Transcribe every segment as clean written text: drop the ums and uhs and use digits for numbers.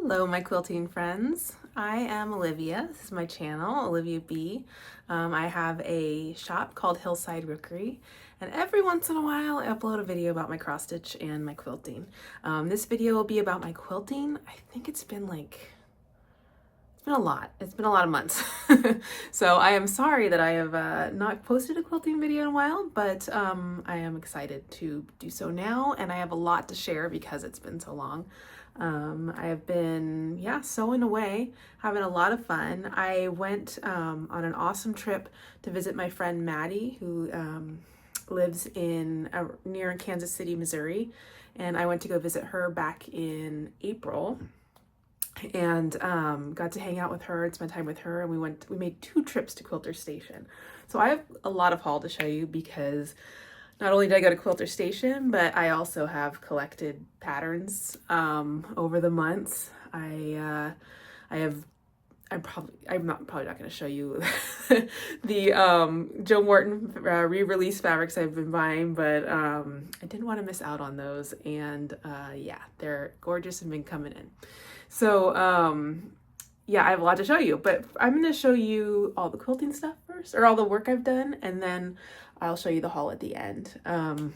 Hello, my quilting friends. I am Olivia. This is my channel, Olivia B. I have a shop called Hillside Rookery, and every once in a while I upload a video about my cross stitch and my quilting. This video will be about my quilting. I think it's been a lot. It's been a lot of months. So I am sorry that I have not posted a quilting video in a while, but I am excited to do so now, and I have a lot to share because it's been so long. I have been, sewing away, having a lot of fun. I went on an awesome trip to visit my friend Maddie, who lives in near Kansas City, Missouri, and I went to go visit her back in April. And got to hang out with her and spend time with her, and we made 2 trips to Quilter Station. So I have a lot of haul to show you because not only did I go to Quilter Station, but I also have collected patterns over the months. I'm probably not going to show you the Joe Morton re-release fabrics I've been buying, but I didn't want to miss out on those, and they're gorgeous and been coming in. So I have a lot to show you, but I'm going to show you all the quilting stuff first, or all the work I've done, and then I'll show you the haul at the end. There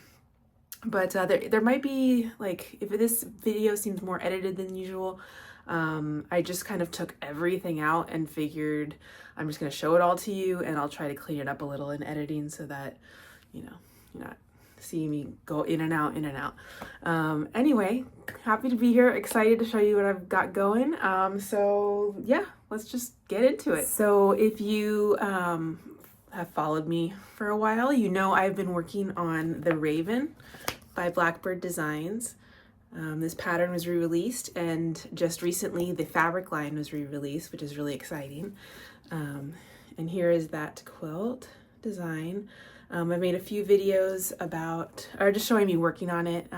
might be, like, if this video seems more edited than usual, I just kind of took everything out and figured I'm just going to show it all to you, and I'll try to clean it up a little in editing so that, you're not seeing me go in and out, anyway, happy to be here, excited to show you what I've got going. Let's just get into it. So if you have followed me for a while, you know I've been working on the Raven by Blackbird Designs. This pattern was re-released, and just recently the fabric line was re-released, which is really exciting. And here is that quilt design. I've made a few videos just showing me working on it,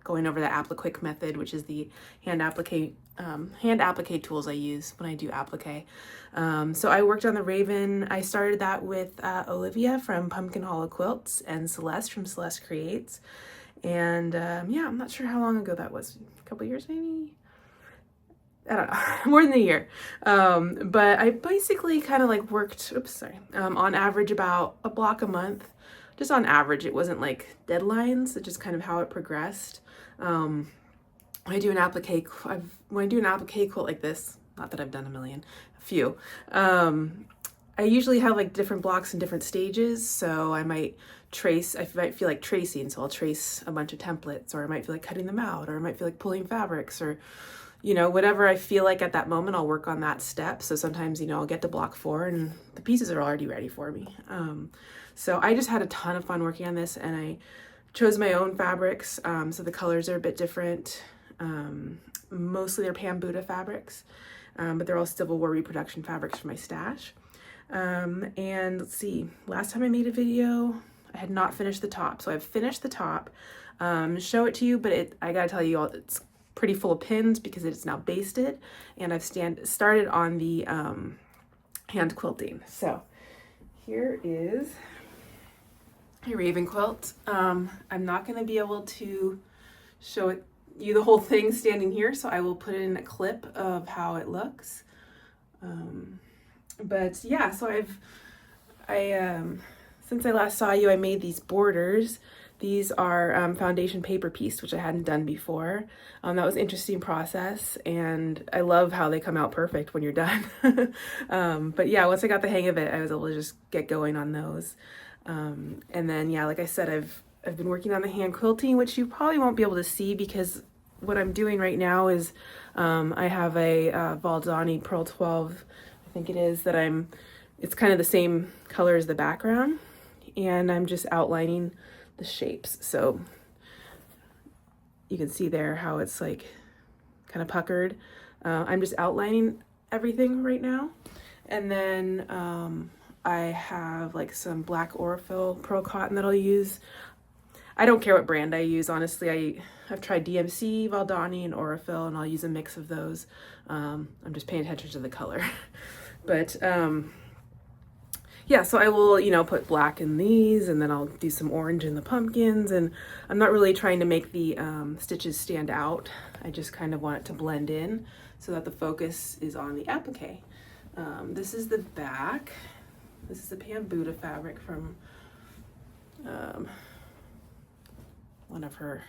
going over the applique method, which is the hand applique tools I use when I do applique. So I worked on the Raven. I started that with Olivia from Pumpkin Hollow Quilts and Celeste from Celeste Creates. And I'm not sure how long ago that was. A couple years maybe? I don't know, more than a year. But I basically kind of like worked, on average about a block a month. Just on average, it wasn't like deadlines, it's just kind of how it progressed. When I do an applique quilt like this, not that I've done a few, I usually have like different blocks in different stages. So I might feel like tracing, so I'll trace a bunch of templates, or I might feel like cutting them out, or I might feel like pulling fabrics, or whatever I feel like at that moment, I'll work on that step. So sometimes, I'll get to block 4 and the pieces are already ready for me. So I just had a ton of fun working on this, and I chose my own fabrics. So the colors are a bit different. Mostly they're Pam Buddha fabrics, but they're all Civil War reproduction fabrics from my stash. And let's see, last time I made a video, I had not finished the top. So I've finished the top, show it to you, but I gotta tell you all, it's pretty full of pins because it's now basted, and I've started on the hand quilting. So here is a Raven quilt. I'm not going to be able to show you the whole thing standing here, so I will put in a clip of how it looks. So since I last saw you, I made these borders. These are foundation paper piece, which I hadn't done before. That was an interesting process, and I love how they come out perfect when you're done. Once I got the hang of it, I was able to just get going on those. And then, like I said, I've been working on the hand quilting, which you probably won't be able to see because what I'm doing right now is I have a Valdani Pearl 12, I think it is, it's kind of the same color as the background, and I'm just outlining the shapes. So you can see there how it's like kind of puckered. I'm just outlining everything right now. And then I have like some black Aurifil pearl cotton that I'll use. I don't care what brand I use, honestly. I've tried DMC, Valdani, and Aurifil, and I'll use a mix of those. I'm just paying attention to the color. But yeah, so I will, you know, put black in these, and then I'll do some orange in the pumpkins, and I'm not really trying to make the stitches stand out. I just kind of want it to blend in so that the focus is on the applique. This is the back. This is the Pambuda fabric from one of her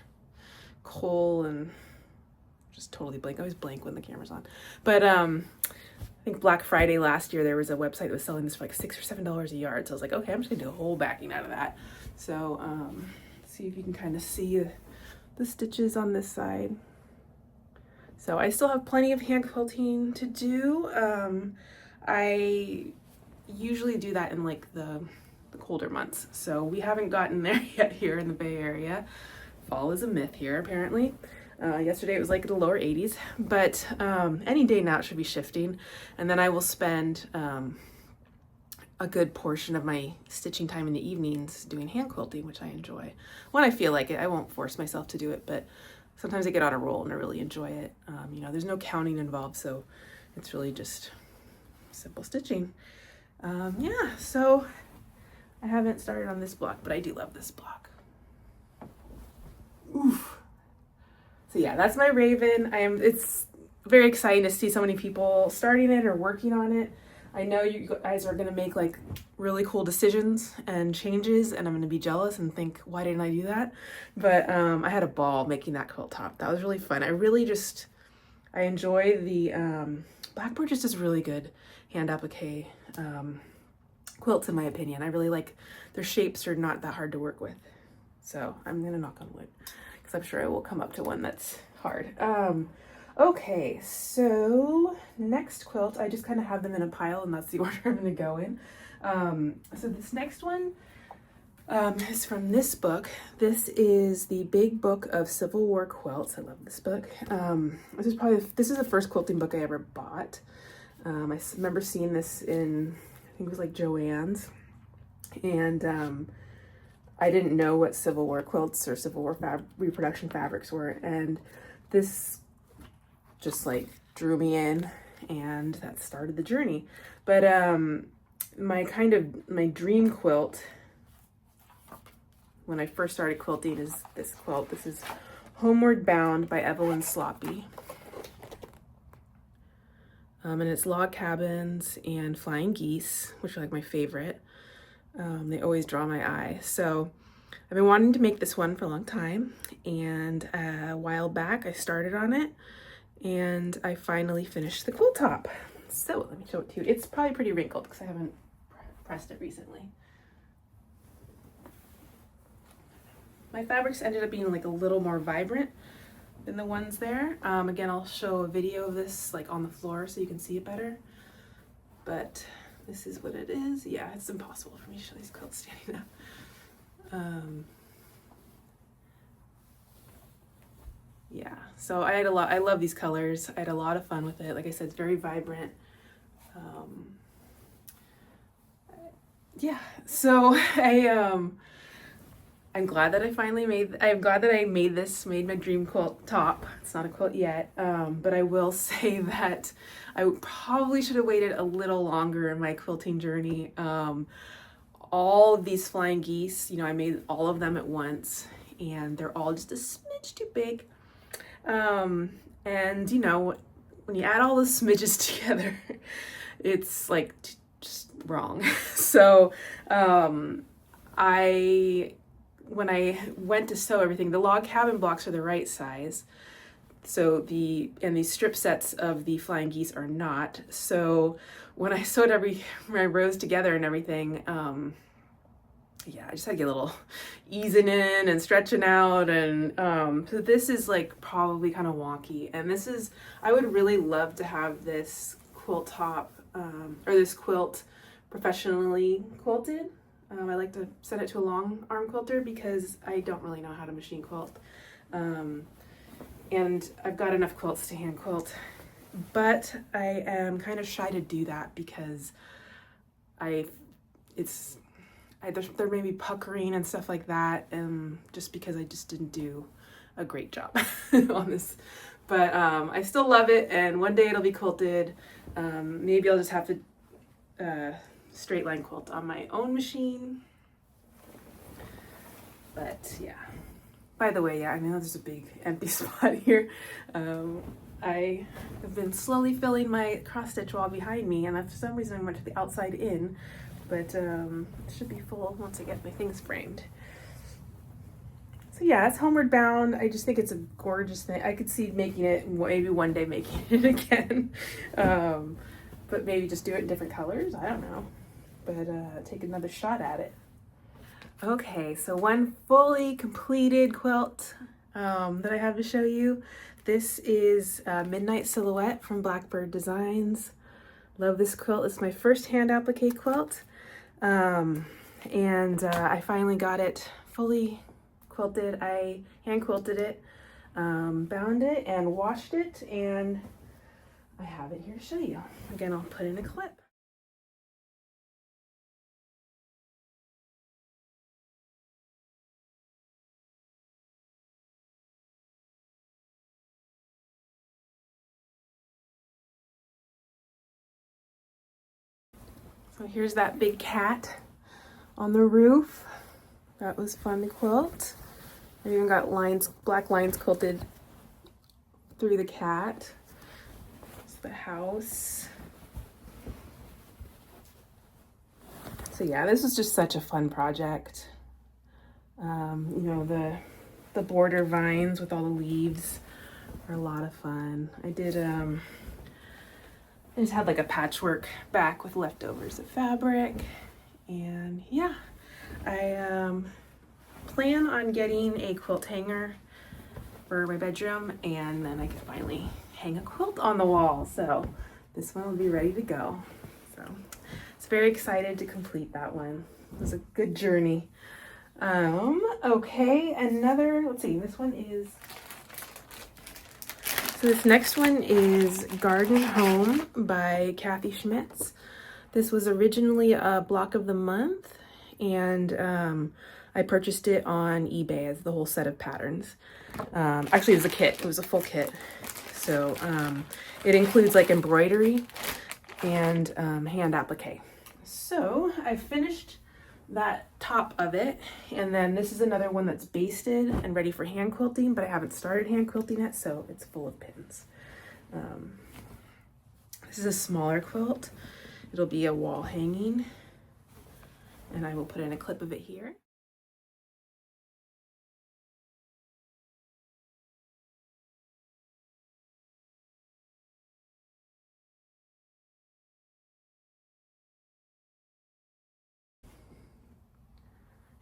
Cole, and just totally blank. I always blank when the camera's on. But I think Black Friday last year, there was a website that was selling this for like $6 or $7 a yard. So I was like, okay, I'm just gonna do a whole backing out of that. So see if you can kind of see the stitches on this side. So I still have plenty of hand quilting to do. I usually do that in like the colder months. So we haven't gotten there yet here in the Bay Area. Fall is a myth here, apparently. Yesterday it was like the lower 80s, but any day now it should be shifting. And then I will spend a good portion of my stitching time in the evenings doing hand quilting, which I enjoy. When I feel like it, I won't force myself to do it, but sometimes I get on a roll and I really enjoy it. You know, there's no counting involved, so it's really just simple stitching. Yeah, so I haven't started on this block, but I do love this block. Oof. So yeah, that's my Raven. It's very exciting to see so many people starting it or working on it. I know you guys are gonna make like really cool decisions and changes, and I'm gonna be jealous and think, why didn't I do that? But I had a ball making that quilt top. That was really fun. I enjoy the Blackbird just does really good hand applique quilts, in my opinion. I really like their shapes are not that hard to work with. So I'm gonna knock on wood, because I'm sure I will come up to one that's hard. Okay, so next quilt, I just kind of have them in a pile, and that's the order I'm gonna go in. So this next one is from this book. This is the Big Book of Civil War Quilts. I love this book. This is the first quilting book I ever bought. I remember seeing this in, I think it was like Joann's, and I didn't know what Civil War quilts or Civil War reproduction fabrics were, and this just like drew me in, and that started the journey. But my dream quilt when I first started quilting is this quilt. This is Homeward Bound by Evelyn Sloppy. And it's log cabins and flying geese, which are like my favorite. They always draw my eye. So I've been wanting to make this one for a long time, and a while back I started on it, and I finally finished the quilt top. So let me show it to you. It's probably pretty wrinkled because I haven't pressed it recently. My fabrics ended up being like a little more vibrant than the ones there. Again, I'll show a video of this like on the floor so you can see it better. But this is what it is. Yeah, it's impossible for me to show these quilts standing up. Yeah, so I love these colors. I had a lot of fun with it. Like I said, it's very vibrant. Yeah, so I'm glad that I made my dream quilt top. It's not a quilt yet, but I will say that I probably should have waited a little longer in my quilting journey. All of these flying geese, you know, I made all of them at once, and they're all just a smidge too big. And you know, when you add all the smidges together, it's like just wrong. So when I went to sew everything, the log cabin blocks are the right size. So these strip sets of the flying geese are not. So when I sewed my rows together and everything, yeah, I just had to get a little easing in and stretching out. And so this is like probably kind of wonky. And I would really love to have this quilt top, or this quilt professionally quilted. I like to send it to a long arm quilter because I don't really know how to machine quilt. And I've got enough quilts to hand quilt, but I am kind of shy to do that because there may be puckering and stuff like that, and just because I just didn't do a great job on this. But I still love it, and one day it'll be quilted. Maybe I'll just have to straight line quilt on my own machine. But yeah, by the way, yeah, I mean, there's a big empty spot here. I have been slowly filling my cross stitch wall behind me, and for some reason I went to the outside in, but it should be full once I get my things framed. So yeah, it's Homeward Bound. I just think it's a gorgeous thing. I could see making it, maybe one day making it again, but maybe just do it in different colors. I don't know, but take another shot at it. Okay, so one fully completed quilt that I have to show you. This is Midnight Silhouette from Blackbird Designs. Love this quilt. It's my first hand applique quilt. I finally got it fully quilted. I hand quilted it, bound it, and washed it, and I have it here to show you. Again, I'll put in a clip. So here's that big cat on the roof. That was fun to quilt. I even got lines, black lines quilted through the cat. It's the house. So yeah, this was just such a fun project. You know, the border vines with all the leaves are a lot of fun. I just had like a patchwork back with leftovers of fabric, and yeah, I plan on getting a quilt hanger for my bedroom, and then I can finally hang a quilt on the wall. So this one will be ready to go. So it's very excited to complete that one. It was a good journey. Okay, let's see, this next one is Garden Home by Kathy Schmitz. This was originally a block of the month, and I purchased it on eBay as the whole set of patterns. Actually, it was a kit. It was a full kit. So it includes like embroidery and hand applique. So I finished that top of it, and then this is another one that's basted and ready for hand quilting, but I haven't started hand quilting it, so it's full of pins. This is a smaller quilt. It'll be a wall hanging, and I will put in a clip of it here.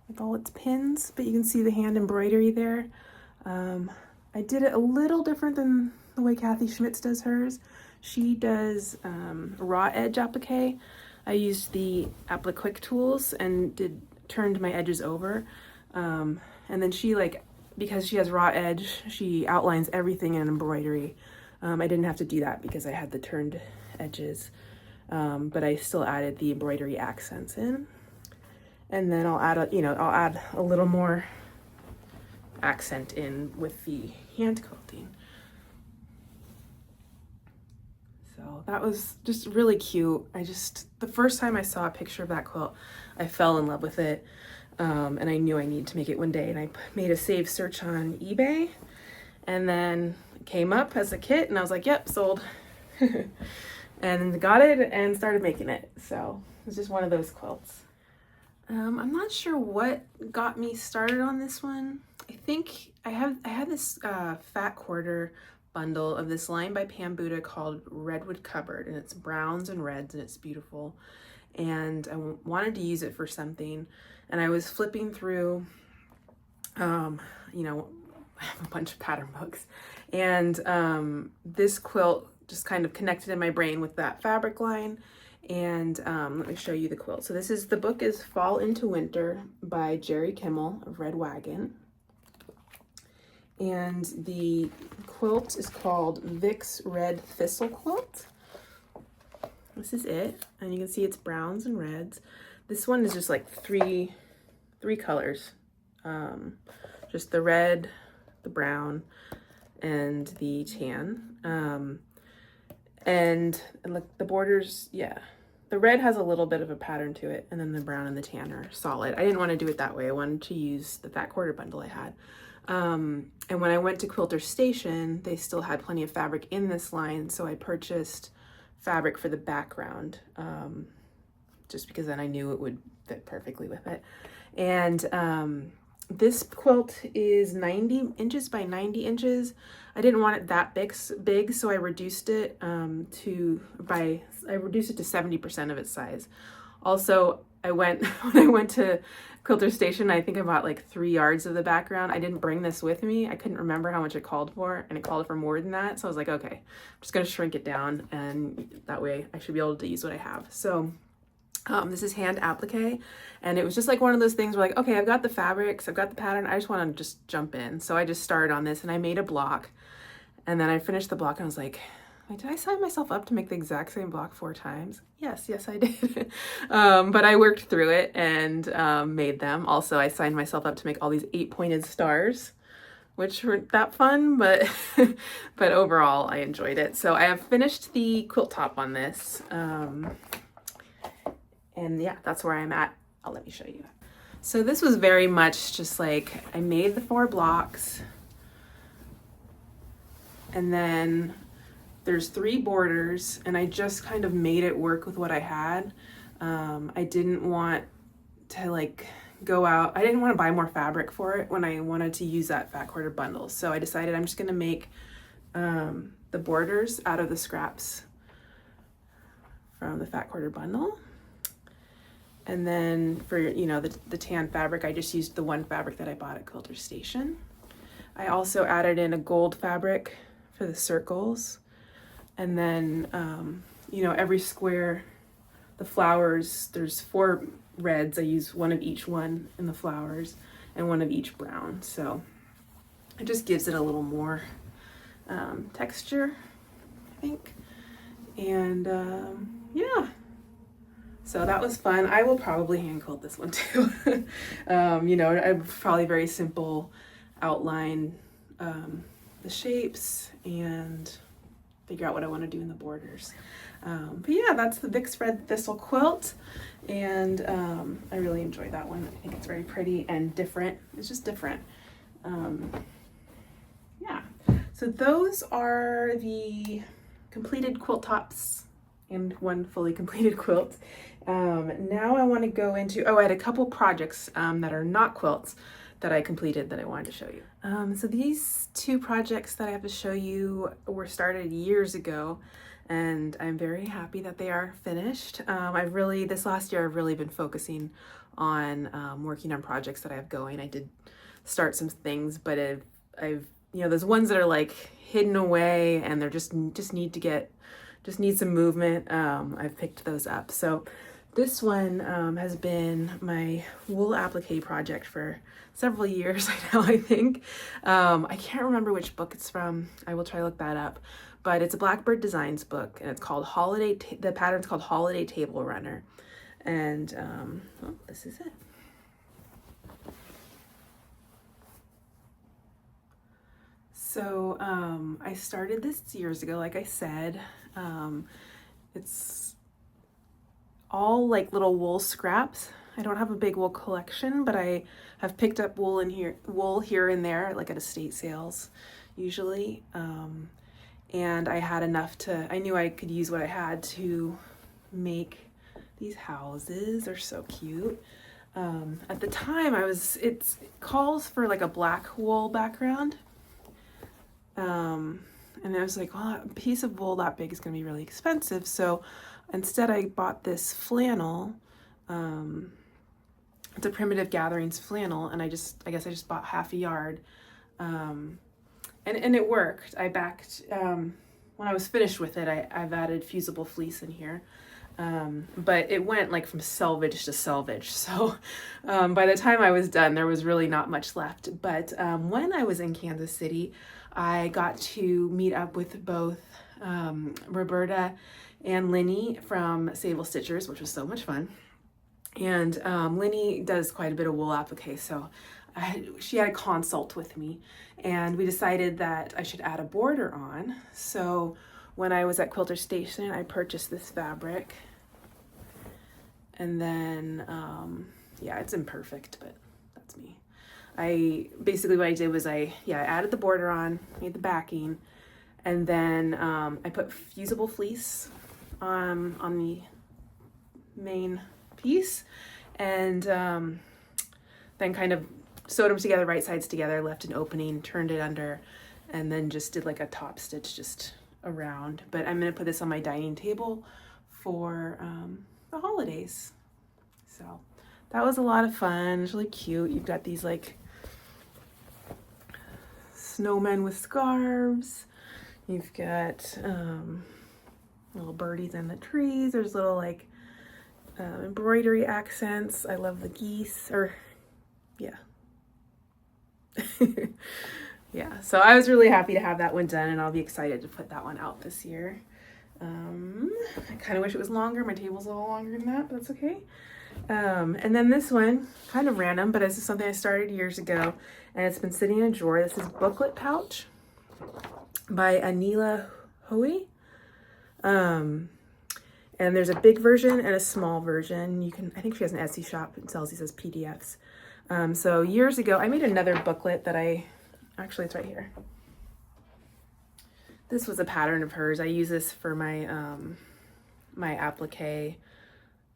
With all its pins, but you can see the hand embroidery there. I did it a little different than the way Kathy Schmitz does hers. She does raw edge applique. I used the applique tools and turned my edges over. And then she, because she has raw edge, she outlines everything in embroidery. I didn't have to do that because I had the turned edges, but I still added the embroidery accents in. And then I'll add a little more accent in with the hand quilting. So that was just really cute. The first time I saw a picture of that quilt, I fell in love with it. And I knew I needed to make it one day, and I made a save search on eBay, and then it came up as a kit, and I was like, yep, sold. And got it and started making it. So it's just one of those quilts. I'm not sure what got me started on this one. I think I had this fat quarter bundle of this line by Pam Buddha called Redwood Cupboard, and it's browns and reds, and it's beautiful. And I wanted to use it for something, and I was flipping through, I have a bunch of pattern books, and this quilt just kind of connected in my brain with that fabric line. And let me show you the quilt. So the book is Fall into Winter by Jerry Kimmel of Red Wagon. And the quilt is called Vix Red Thistle quilt. This is it. And you can see it's browns and reds. This one is just like three colors. Just the red, the brown, and the tan. And look, the borders, yeah, the red has a little bit of a pattern to it, and then the brown and the tan are solid. I didn't want to do it that way. I wanted to use the fat quarter bundle I had. And when I went to Quilter Station, they still had plenty of fabric in this line, so I purchased fabric for the background, just because then I knew it would fit perfectly with it. And this quilt is 90 inches by 90 inches. I didn't want it that big, so I reduced it to 70% of its size. Also, when I went to Quilter Station, I think I bought like 3 yards of the background. I didn't bring this with me. I couldn't remember how much it called for, and it called for more than that. So I was like, okay, I'm just gonna shrink it down, and that way I should be able to use what I have. So this is hand applique, and it was just like one of those things where like, okay, I've got the fabrics, I've got the pattern, I just want to just jump in. So I just started on this, and I made a block, and then I finished the block, and I was like, wait, did I sign myself up to make the exact same block 4 times? Yes, I did. But I worked through it and made them. Also, I signed myself up to make all these 8-pointed stars, which weren't that fun, but but overall I enjoyed it. So I have finished the quilt top on this. And yeah, that's where I'm at. Let me show you. So this was very much just like, I made the 4 blocks, and then there's 3 borders, and I just kind of made it work with what I had. I didn't want to like go out, I didn't want to buy more fabric for it when I wanted to use that fat quarter bundle. So I decided I'm just gonna make the borders out of the scraps from the fat quarter bundle. And then for, you know, the tan fabric, I just used the one fabric that I bought at Quilter Station. I also added in a gold fabric for the circles. And then, you know, every square, the flowers, there's 4 reds. I use one of each one in the flowers and one of each brown. So it just gives it a little more texture, I think. And yeah. So that was fun. I will probably hand quilt this one too. You know, I probably very simple outline the shapes and figure out what I want to do in the borders. But yeah, that's the Vix Red Thistle quilt, and I really enjoy that one. I think it's very pretty and different. It's just different. Yeah, so those are the completed quilt tops and one fully completed quilt. Now I want to go into, I had a couple projects that are not quilts that I completed that I wanted to show you. So these 2 projects that I have to show you were started years ago, and I'm very happy that they are finished. This last year I've really been focusing on working on projects that I have going. I did start some things, but I've you know, there's ones that are like hidden away and they're just need some movement. I've picked those up. So this one has been my wool applique project for several years now, I think. I can't remember which book it's from. I will try to look that up. But it's a Blackbird Designs book, and it's called the pattern's called Holiday Table Runner. And well, this is it. So I started this years ago, like I said. It's all like little wool scraps. I don't have a big wool collection, but I have picked up wool here and there, like at estate sales usually. And I had enough I knew I could use what I had to make these houses. They're so cute. At the time it calls for like a black wool background. And I was like, well, a piece of wool that big is going to be really expensive. So instead I bought this flannel. It's a Primitive Gatherings flannel, and I guess I just bought half a yard. And it worked. I backed, when I was finished with it, I've added fusible fleece in here. But it went like from selvage to selvage. So by the time I was done, there was really not much left. But when I was in Kansas City, I got to meet up with both Roberta and Linny from Sable Stitchers, which was so much fun. And Linny does quite a bit of wool applique, so she had a consult with me, and we decided that I should add a border on. So when I was at Quilter Station, I purchased this fabric, And then, yeah, it's imperfect, but that's me. Basically what I did was I added the border on, made the backing, and then I put fusible fleece on the main piece, and then kind of sewed them together, right sides together, left an opening, turned it under, and then just did like a top stitch just around. But I'm gonna put this on my dining table for the holidays. So that was a lot of fun. It's really cute. You've got these like snowmen with scarves. You've got little birdies in the trees. There's little like embroidery accents. I love the geese, or yeah. Yeah, so I was really happy to have that one done, and I'll be excited to put that one out this year. I kind of wish it was longer. My table's a little longer than that, but that's okay. And then this one, kind of random, but this is something I started years ago, and it's been sitting in a drawer. This is Booklet Pouch by Anila Hoey. And there's a big version and a small version. I think she has an Etsy shop and sells these as PDFs. So years ago, I made another booklet that actually it's right here. This was a pattern of hers. I use this for my, my applique,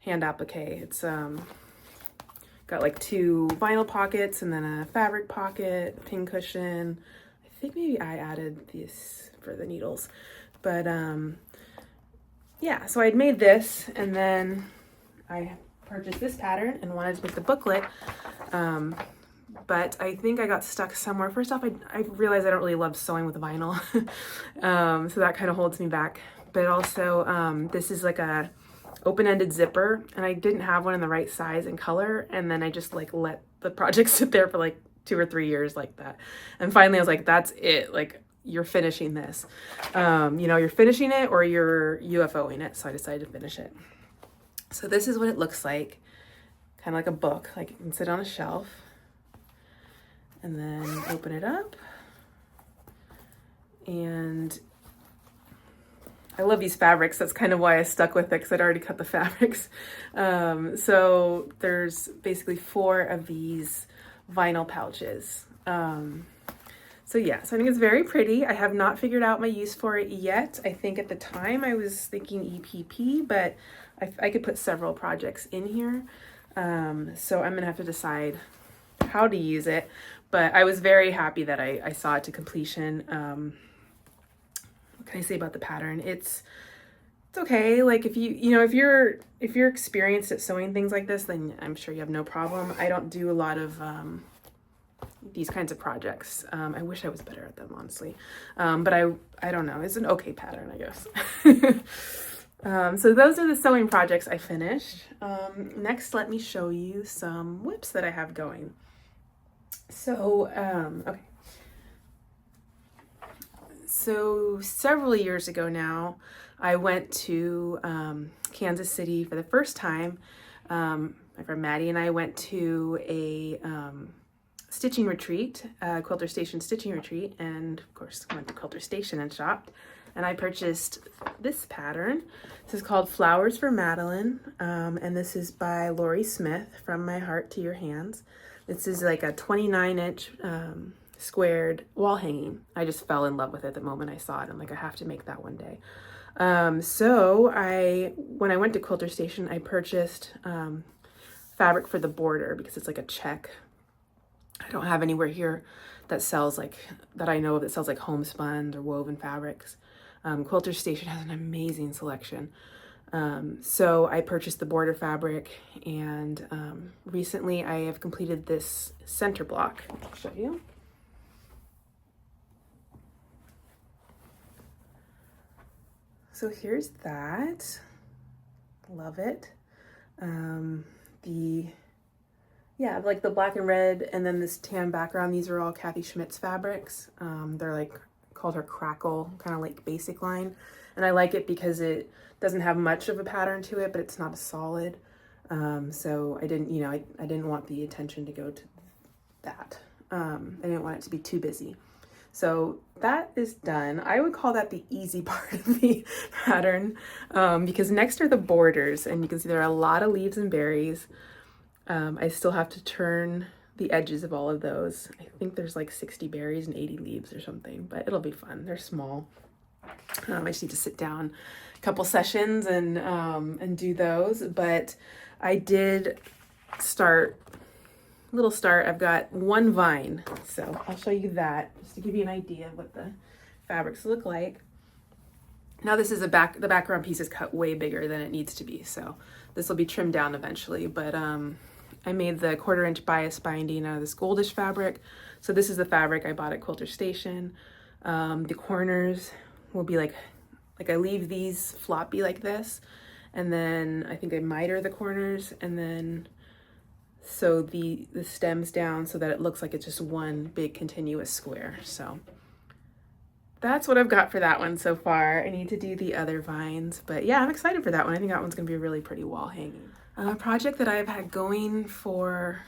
hand applique. It's got like 2 vinyl pockets and then a fabric pocket, pin cushion. I think maybe I added this for the needles, but yeah, so I'd made this, and then I purchased this pattern and wanted to make the booklet, but I think I got stuck somewhere. First off, I realized I don't really love sewing with vinyl, so that kind of holds me back. But also, this is like a open-ended zipper, and I didn't have one in the right size and color, and then I just like let the project sit there for like 2 or 3 years like that. And finally I was like, that's it, like, you're finishing this. You know, you're finishing it or you're UFOing it. So I decided to finish it. So this is what it looks like, kind of like a book, like it can sit on a shelf, and then open it up. And I love these fabrics. That's kind of why I stuck with it, because I'd already cut the fabrics. So there's basically 4 of these vinyl pouches. So yeah, so I think it's very pretty. I have not figured out my use for it yet. I think at the time I was thinking EPP, but I could put several projects in here. So I'm gonna have to decide how to use it, but I was very happy that I saw it to completion. What can I say about the pattern? It's okay. Like if if you're experienced at sewing things like this, then I'm sure you have no problem. I don't do a lot of these kinds of projects. I wish I was better at them, honestly. But I don't know. It's an okay pattern, I guess. So those are the sewing projects I finished. Next, let me show you some whips that I have going. So, okay. So several years ago now, I went to Kansas City for the first time. My friend Maddie and I went to a stitching retreat, Quilter Station stitching retreat, and of course went to Quilter Station and shopped. And I purchased this pattern. This is called Flowers for Madeline, and this is by Lori Smith, From My Heart to Your Hands. This is like a 29-inch squared wall hanging. I just fell in love with it the moment I saw it. I'm like, I have to make that one day. So when I went to Quilter Station, I purchased fabric for the border because it's like a check. I don't have anywhere here that sells that I know of that sells like homespun or woven fabrics. Quilter Station has an amazing selection. So I purchased the border fabric, and recently I have completed this center block. I'll show you. So here's that. Love it. Like the black and red and then this tan background, these are all Kathy Schmidt's fabrics. They're like called her Crackle, kind of like basic line. And I like it because it doesn't have much of a pattern to it, but it's not a solid. So I didn't, I didn't want the attention to go to that. I didn't want it to be too busy. So that is done. I would call that the easy part of the pattern, because next are the borders, and you can see there are a lot of leaves and berries. I still have to turn the edges of all of those. I think there's like 60 berries and 80 leaves or something, but it'll be fun. They're small. I just need to sit down a couple sessions and do those. But I did start, I've got one vine, so I'll show you that just to give you an idea of what the fabrics look like. Now this is the background piece is cut way bigger than it needs to be, so this will be trimmed down eventually. But I made the 1/4 inch bias binding out of this goldish fabric. So this is the fabric I bought at Quilter Station. The corners will be like I leave these floppy like this, and then I think I miter the corners, and then sew the stems down so that it looks like it's just one big continuous square. So that's what I've got for that one so far. I need to do the other vines, but yeah, I'm excited for that one. I think that one's gonna be a really pretty wall hanging. A project that I've had going for,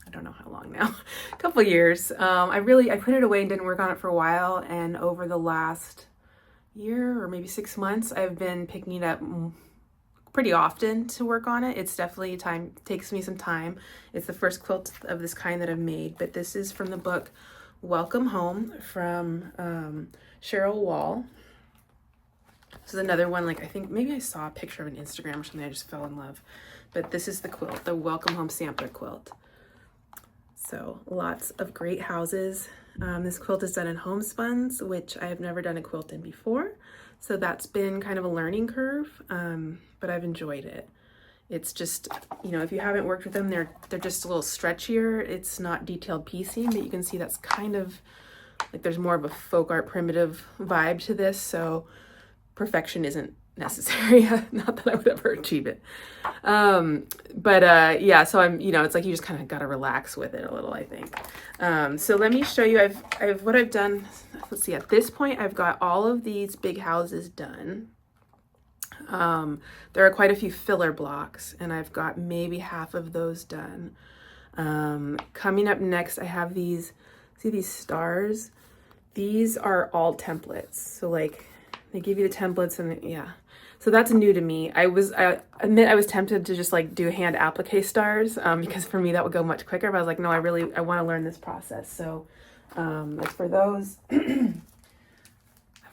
I don't know how long now, a couple years. I put it away and didn't work on it for a while, and over the last year or maybe 6 months, I've been picking it up pretty often to work on it. It's definitely takes me some time. It's the first quilt of this kind that I've made, but this is from the book Welcome Home from Cheryl Wall. This is another one, like I think maybe I saw a picture of an Instagram or something, I just fell in love. But this is the quilt, the Welcome Home sampler quilt. So lots of great houses. This quilt is done in homespuns, which I have never done a quilt in before. So that's been kind of a learning curve, but I've enjoyed it. It's just, you know, if you haven't worked with them, they're just a little stretchier. It's not detailed piecing, but you can see that's kind of like there's more of a folk art primitive vibe to this. So perfection isn't necessary. Not that I would ever achieve it. Yeah, so I'm, you know, it's like you just kind of got to relax with it a little, I think. So let me show you, what I've done. Let's see, at this point, I've got all of these big houses done. There are quite a few filler blocks, and I've got maybe half of those done. Coming up next, I have these, see these stars? These are all templates. So like, they give you the templates, and yeah. So that's new to me. I admit I was tempted to just like do hand applique stars, because for me that would go much quicker, but I was like, no, I want to learn this process. So as for those, I've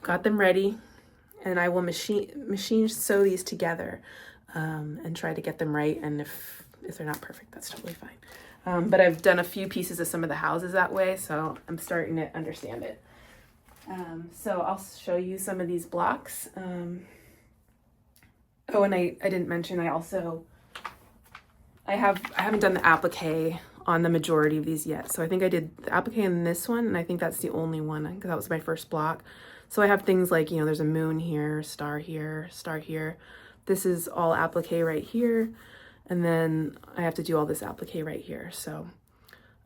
got them ready, and I will machine sew these together and try to get them right. And if they're not perfect, that's totally fine. But I've done a few pieces of some of the houses that way, so I'm starting to understand it. So I'll show you some of these blocks. Oh, and I didn't mention, I haven't done the applique on the majority of these yet. So I think I did the applique in this one, and I think that's the only one because that was my first block. So I have things like, you know, there's a moon here, star here, star here. This is all applique right here. And then I have to do all this applique right here. So,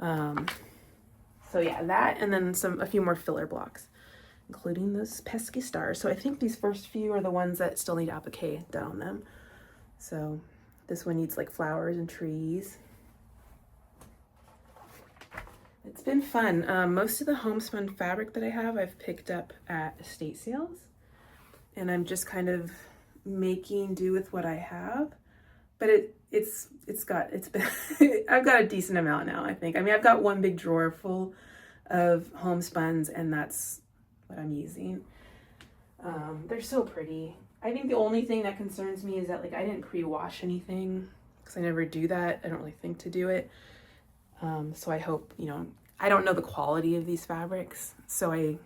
yeah, that, and then a few more filler blocks, including those pesky stars. So I think these first few are the ones that still need applique done on them. So this one needs like flowers and trees. It's been fun. Most of the homespun fabric that I have, I've picked up at estate sales, and I'm just kind of making do with what I have. But I've got a decent amount now, I think. I mean, I've got one big drawer full of homespuns, and that's what I'm using. They're so pretty. I think the only thing that concerns me is that like I didn't pre-wash anything because I never do that. I don't really think to do it. So I hope, you know, I don't know the quality of these fabrics, so it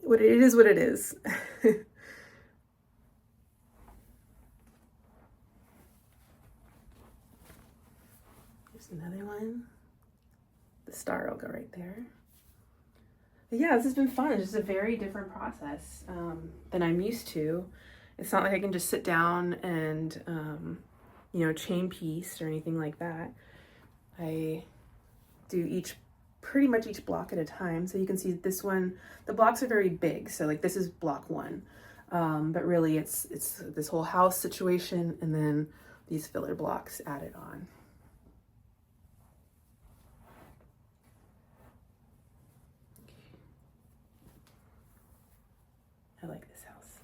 is what it is. Here's another one. The star will go right there. But yeah, this has been fun. It's just a very different process than I'm used to. It's not like I can just sit down and, you know, chain piece or anything like that. I do pretty much each block at a time. So you can see this one, the blocks are very big. So like this is block 1, but really it's this whole house situation and then these filler blocks added on. I like this house.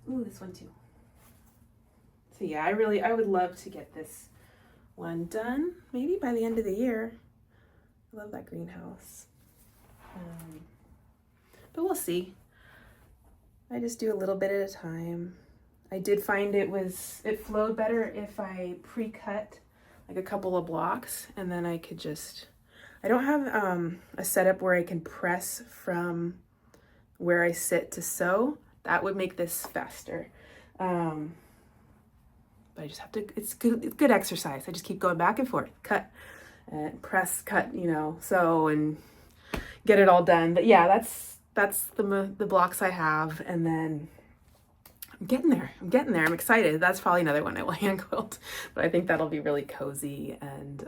Ooh, this one too. So yeah, I would love to get this one done, maybe by the end of the year. I love that greenhouse. But we'll see. I just do a little bit at a time. I did find it flowed better if I pre-cut like a couple of blocks, and then I could just, I don't have a setup where I can press from where I sit to sew. That would make this faster. But I just have to, it's good exercise. I just keep going back and forth, cut and press, cut, you know, sew and get it all done. But yeah, that's the blocks I have, and then I'm getting there. I'm excited. That's probably another one I will hand quilt, but I think that'll be really cozy. And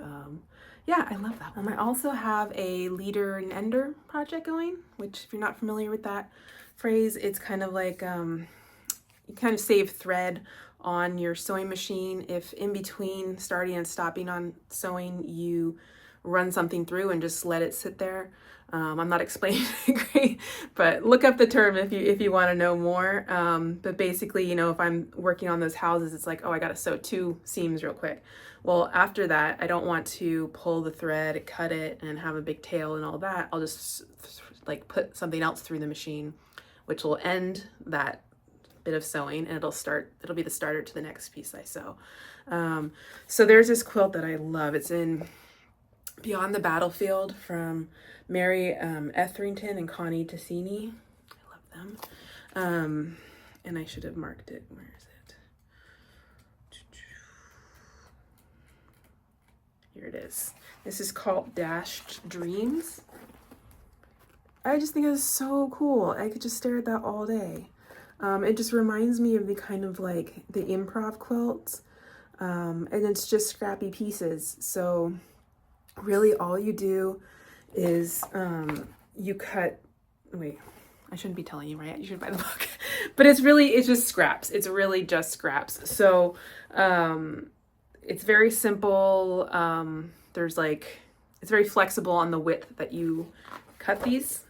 yeah, I love that one. I also have a leader and ender project going, which if you're not familiar with that phrase, it's kind of like you kind of save thread on your sewing machine. If in between starting and stopping on sewing, you run something through and just let it sit there. I'm not explaining it great, but look up the term if you want to know more. But basically, you know, if I'm working on those houses, it's like, oh, I got to sew 2 seams real quick. Well, after that, I don't want to pull the thread, cut it, and have a big tail and all that. I'll just like put something else through the machine, which will end that bit of sewing, and it'll be the starter to the next piece I sew. So there's this quilt that I love. It's in Beyond the Battlefield from Mary Etherington and Connie Tassini. I love them. And I should have marked it. Where is it? Here it is. This is called Dashed Dreams. I just think it's so cool. I could just stare at that all day. It just reminds me of the kind of like the improv quilts. And it's just scrappy pieces. So really all you do is you cut, wait, I shouldn't be telling you, right? You should buy the book. But it's just scraps. It's really just scraps. So it's very simple. It's very flexible on the width that you cut these.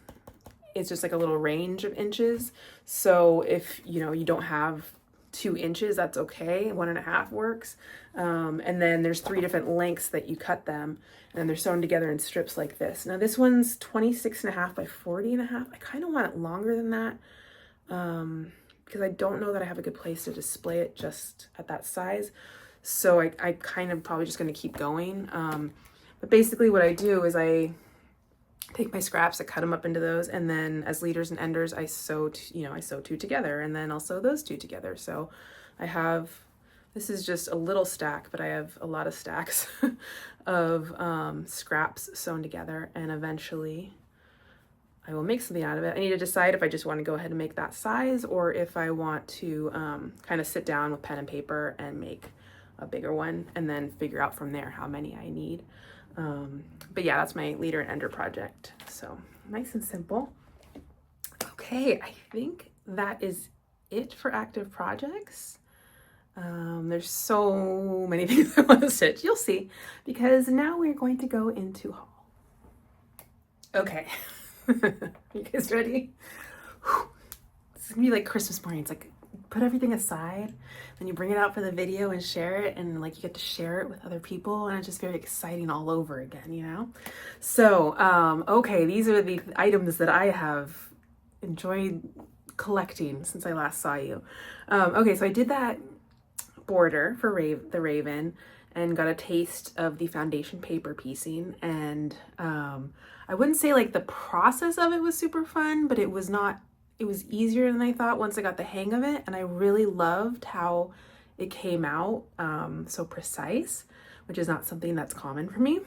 It's just like a little range of inches. So if, you know, you don't have 2 inches, that's okay. 1.5 works. And then there's 3 different lengths that you cut them, and they're sewn together in strips like this. Now this one's 26.5 by 40.5. I kind of want it longer than that because I don't know that I have a good place to display it just at that size. So I kind of probably just going to keep going. But basically what I do is I take my scraps, I cut them up into those, and then as leaders and enders, I sew 2 together, and then I'll sew those 2 together. So I have, this is just a little stack, but I have a lot of stacks of scraps sewn together, and eventually I will make something out of it. I need to decide if I just want to go ahead and make that size, or if I want to kind of sit down with pen and paper and make a bigger one, and then figure out from there how many I need. But yeah, that's my leader and ender project. So nice and simple. Okay, I think that is it for active projects. There's so many things I want to stitch. You'll see, because now we're going to go into haul. Okay, you guys ready? Whew. This is gonna be like Christmas morning. It's like put everything aside, then you bring it out for the video and share it, and like you get to share it with other people, and it's just very exciting all over again, you know? So, okay, these are the items that I have enjoyed collecting since I last saw you. Okay, so I did that border for the Raven and got a taste of the foundation paper piecing, and I wouldn't say like the process of it was super fun, but it was easier than I thought once I got the hang of it, and I really loved how it came out so precise, which is not something that's common for me.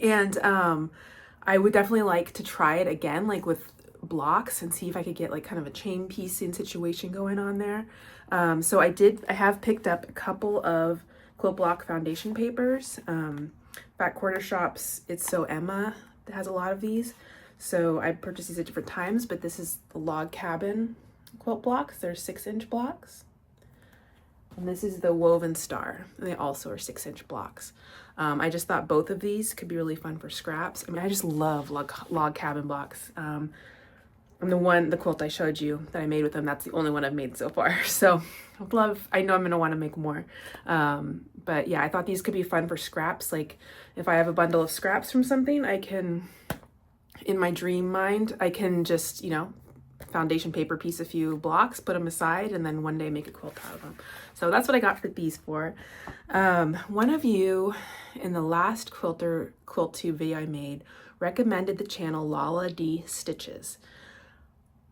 And I would definitely like to try it again, like with blocks, and see if I could get like kind of a chain piecing situation going on there. So I have picked up a couple of quilt block foundation papers. Back Quarter Shops, It's So Emma that has a lot of these. So I purchased these at different times, but this is the Log Cabin quilt blocks. They're 6-inch blocks. And this is the Woven Star. And they also are 6-inch blocks. I just thought both of these could be really fun for scraps. I mean, I just love log cabin blocks. And the quilt I showed you that I made with them, that's the only one I've made so far. So I know I'm gonna wanna make more. But yeah, I thought these could be fun for scraps. Like if I have a bundle of scraps from something, I can, in my dream mind, I can just, you know, foundation paper piece a few blocks, put them aside, and then one day make a quilt out of them. So that's what I got for these for. One of you in the last Quilt Tube video I made recommended the channel Lala D Stitches.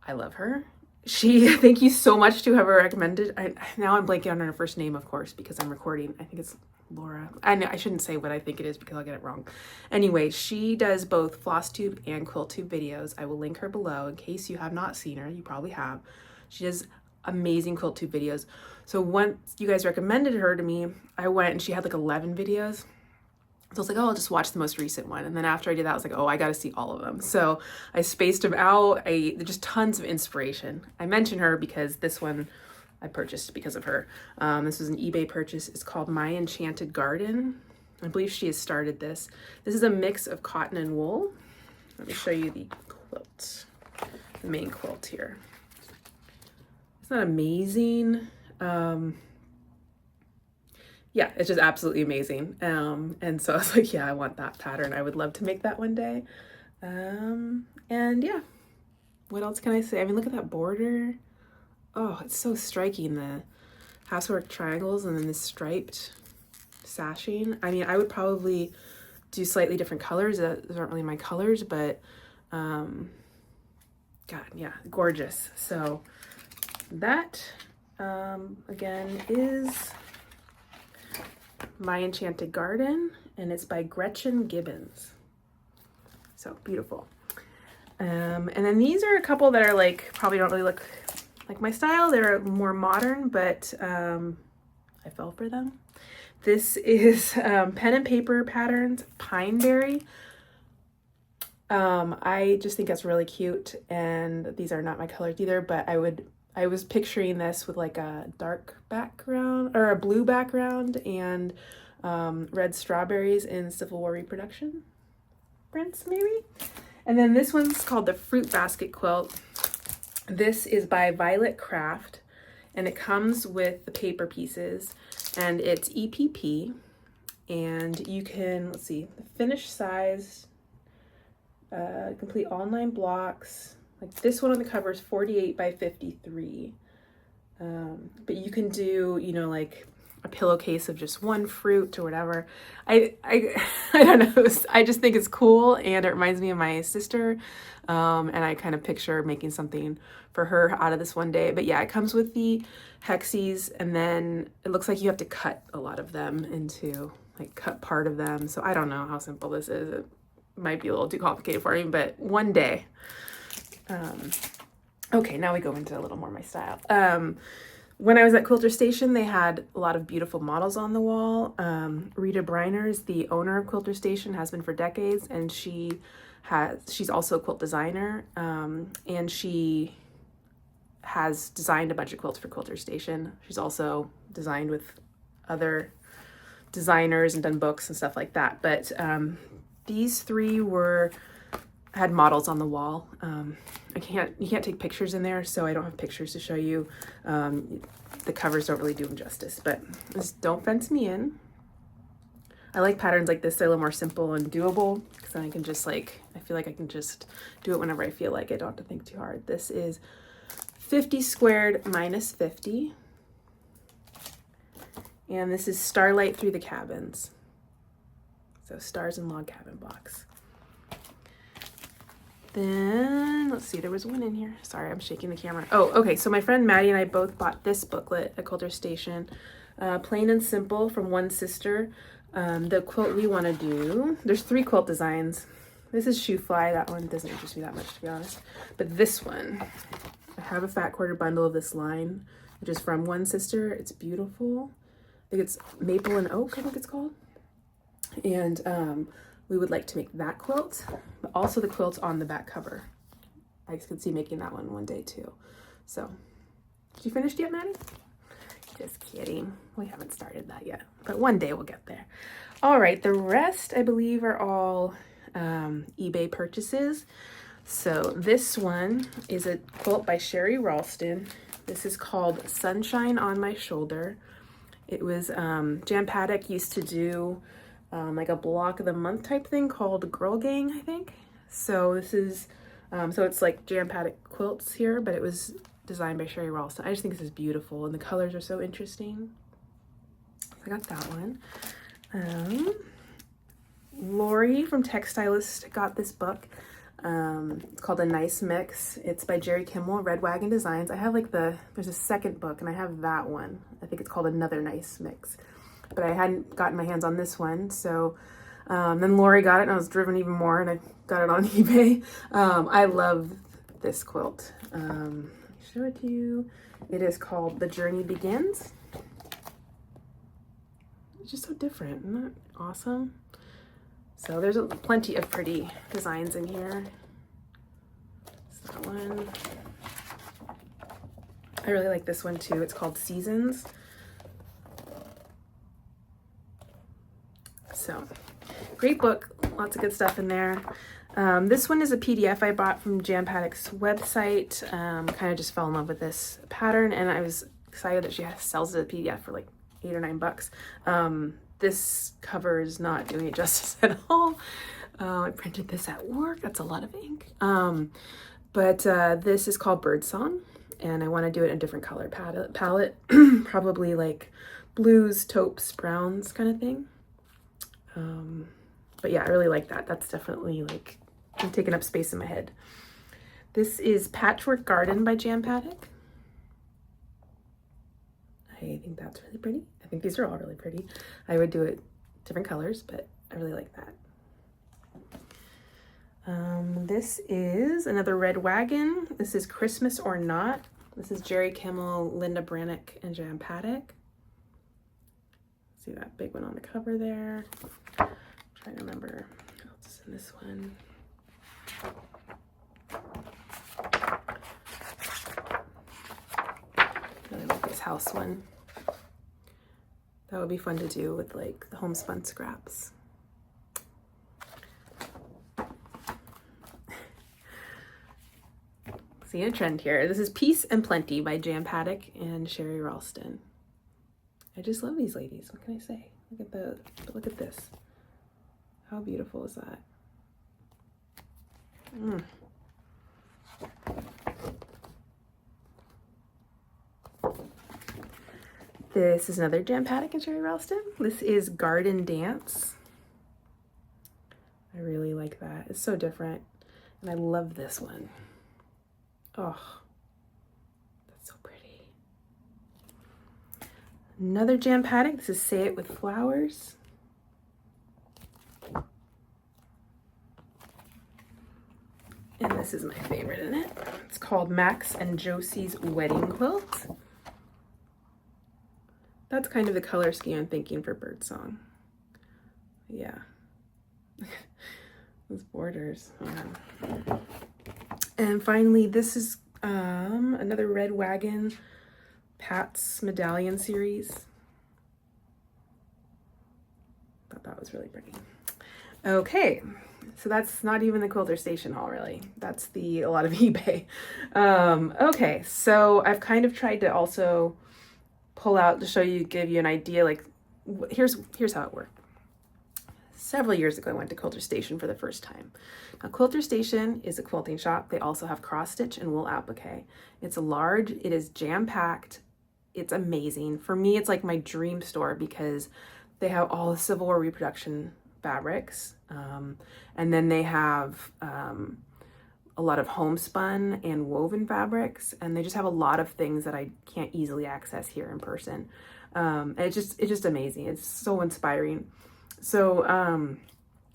I love her. Thank you so much to whoever recommended. Now I'm blanking on her first name, of course, because I'm recording. I think it's Laura. I shouldn't say what I think it is because I'll get it wrong. Anyway, she does both floss tube and quilt tube videos. I will link her below in case you have not seen her. You probably have. She does amazing quilt tube videos. So once you guys recommended her to me, I went and she had like 11 videos. So I was like, oh, I'll just watch the most recent one. And then after I did that, I was like, oh, I got to see all of them. So I spaced them out. There's just tons of inspiration. I mention her because this one I purchased because of her. This was an eBay purchase. It's called My Enchanted Garden. I believe she has started this. This is a mix of cotton and wool. Let me show you the quilt, the main quilt here. It's not amazing. Yeah, it's just absolutely amazing. And so I was like, yeah, I want that pattern. I would love to make that one day. And yeah, what else can I say? I mean, look at that border. Oh, it's so striking, the housework triangles and then this striped sashing. I mean, I would probably do slightly different colors. Those aren't really my colors, but God, yeah, gorgeous. So that, again, is My Enchanted Garden, and it's by Gretchen Gibbons. So beautiful. And then these are a couple that are like, probably don't really look like my style. They're more modern, but I fell for them. This is pen and paper patterns, Pineberry. I just think that's really cute, and these are not my colors either, but I was picturing this with like a dark background or a blue background and red strawberries in Civil War reproduction prints maybe. And then this one's called the Fruit Basket Quilt. This is by Violet Craft, and it comes with the paper pieces, and it's EPP, and you can, let's see, the finished size, complete all 9 blocks. Like this one on the cover is 48 by 53. But you can do, you know, like a pillowcase of just one fruit or whatever. I don't know. I just think it's cool, and it reminds me of my sister. And I kind of picture making something for her out of this one day. But yeah, it comes with the hexies, and then it looks like you have to cut a lot of them into, like, cut part of them. So I don't know how simple this is. It might be a little too complicated for me, but one day. Okay, now we go into a little more my style. When I was at Quilter Station, they had a lot of beautiful models on the wall. Rita Briners, the owner of Quilter Station, has been for decades, and she's also a quilt designer, and she has designed a bunch of quilts for Quilter Station. She's also designed with other designers and done books and stuff like that. But these three had models on the wall. You can't take pictures in there, so I don't have pictures to show you. The covers don't really do them justice, but just don't fence me in. I like patterns like this. They're a little more simple and doable, because then I can just I feel like I can just do it whenever I feel like it. I don't have to think too hard. This is 50 squared minus 50. And this is Starlight Through the Cabins. So stars and log cabin blocks. Then, let's see, there was one in here. Sorry, I'm shaking the camera. Oh, okay, so my friend Maddie and I both bought this booklet at Quilter Station. Plain and Simple from One Sister. The quilt we want to do, there's 3 quilt designs. This is Shoe Fly. That one doesn't interest me that much, to be honest. But this one, I have a fat quarter bundle of this line, which is from One Sister. It's beautiful. I think it's Maple and Oak, I think it's called. And we would like to make that quilt, but also the quilt on the back cover. I could see making that one day too. So, did you finish yet, Maddie? Just kidding. We haven't started that yet, but one day we'll get there. All right, the rest I believe are all eBay purchases. So this one is a quilt by Sherry Ralston. This is called Sunshine on My Shoulder. It was, Jan Paddock used to do like a block of the month type thing called Girl Gang, I think. So this is, so it's like Jan Paddock quilts here, but it was designed by Sherry Ralston. I just think this is beautiful and the colors are so interesting. So I got that one. Lori from Textilist got this book. It's called A Nice Mix. It's by Jerry Kimmel, Red Wagon Designs. I have like there's a second book and I have that one. I think it's called Another Nice Mix, but I hadn't gotten my hands on this one. So then Lori got it and I was driven even more and I got it on eBay. I love this quilt. Let me show it to you. It is called The Journey Begins. It's just so different. Isn't that awesome? So there's plenty of pretty designs in here. That's that one. I really like this one too. It's called Seasons. So great book, lots of good stuff in there. This one is a PDF I bought from Jan Paddock's website. Kind of just fell in love with this pattern and I was excited that she sells it as a PDF for like $8 or $9. This cover is not doing it justice at all. I printed this at work. That's a lot of ink. But this is called Birdsong, and I want to do it in a different color palette, probably like blues, taupes, browns kind of thing. But yeah, I really like that. That's definitely like taking up space in my head. This is Patchwork Garden by Jan Paddock. I think that's really pretty. I think these are all really pretty. I would do it different colors, but I really like that. This is another Red Wagon. This is Christmas or Not. This is Jerry Kimmel, Linda Brannick, and Jan Paddock. See that big one on the cover there. I'm trying to remember what else is in this one. I really like this house one. That would be fun to do with like the homespun scraps. See a trend here. This is Peace and Plenty by Jan Paddock and Sherry Ralston. I just love these ladies. What can I say? Look at this. How beautiful is that? This is another Jan Paddock and Sherry Ralston. This is Garden Dance. I really like that. It's so different. And I love this one. Oh, that's so pretty. Another Jan Paddock. This is Say It With Flowers. And this is my favorite in it. It's called Max and Josie's Wedding Quilt. That's kind of the color scheme I'm thinking for Birdsong. Yeah. Those borders. Yeah. And finally, this is another Red Wagon Pat's Medallion series. Thought that was really pretty. Okay, so that's not even the Quilter Station haul, really. That's a lot of eBay. Okay, so I've kind of tried to also pull out to show you, give you an idea, like here's how it worked. Several years ago, I went to Quilter Station for the first time. Now, Quilter Station is a quilting shop. They also have cross stitch and wool applique. It's large, it is jam-packed, it's amazing. For me, it's like my dream store because they have all the Civil War reproduction fabrics. And then they have a lot of homespun and woven fabrics, and they just have a lot of things that I can't easily access here in person. And it's just amazing. It's so inspiring. So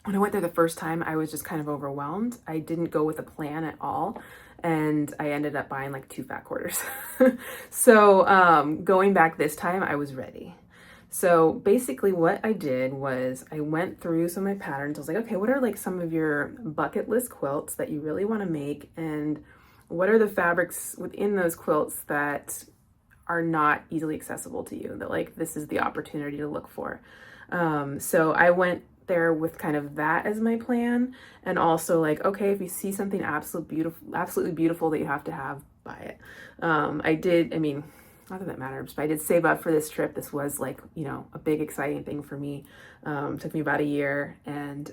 when I went there the first time, I was just kind of overwhelmed. I didn't go with a plan at all, and I ended up buying like 2 fat quarters. So going back this time, I was ready. So basically what I did was I went through some of my patterns. I was like, okay, what are like some of your bucket list quilts that you really want to make? And what are the fabrics within those quilts that are not easily accessible to you, that like this is the opportunity to look for. So I went there with kind of that as my plan, and also like, okay, if you see something absolutely beautiful that you have to have, buy it. I mean, not that that matters, but I did save up for this trip. This was like, you know, a big exciting thing for me. Took me about a year, and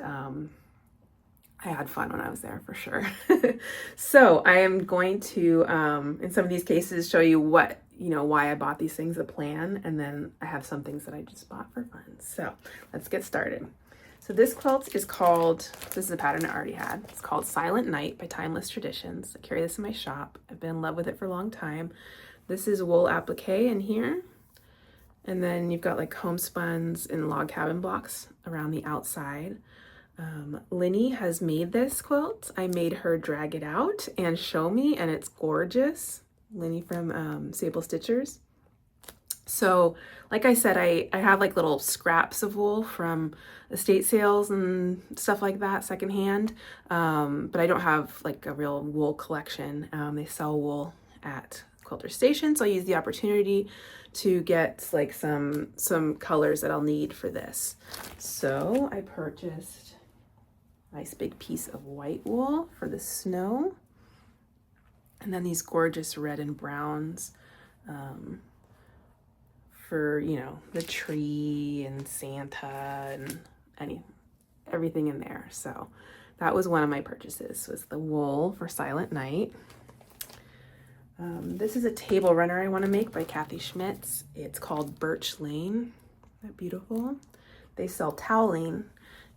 I had fun when I was there for sure. So I am going to, in some of these cases, show you what, you know, why I bought these things, a plan, and then I have some things that I just bought for fun. So let's get started. So this quilt is called, this is a pattern I already had. It's called Silent Night by Timeless Traditions. I carry this in my shop. I've been in love with it for a long time. This is wool applique in here. And then you've got like homespuns and log cabin blocks around the outside. Linny has made this quilt. I made her drag it out and show me, and it's gorgeous. Linny from Sable Stitchers. So like I said, I have like little scraps of wool from estate sales and stuff like that, secondhand, but I don't have like a real wool collection. They sell wool at Quilter Station, so I use the opportunity to get like some colors that I'll need for this. So I purchased a nice big piece of white wool for the snow, and then these gorgeous red and browns for, you know, the tree and Santa and everything in there. So that was one of my purchases, was the wool for Silent Night. This is a table runner I want to make by Kathy Schmitz. It's called Birch Lane. Isn't that beautiful? They sell toweling,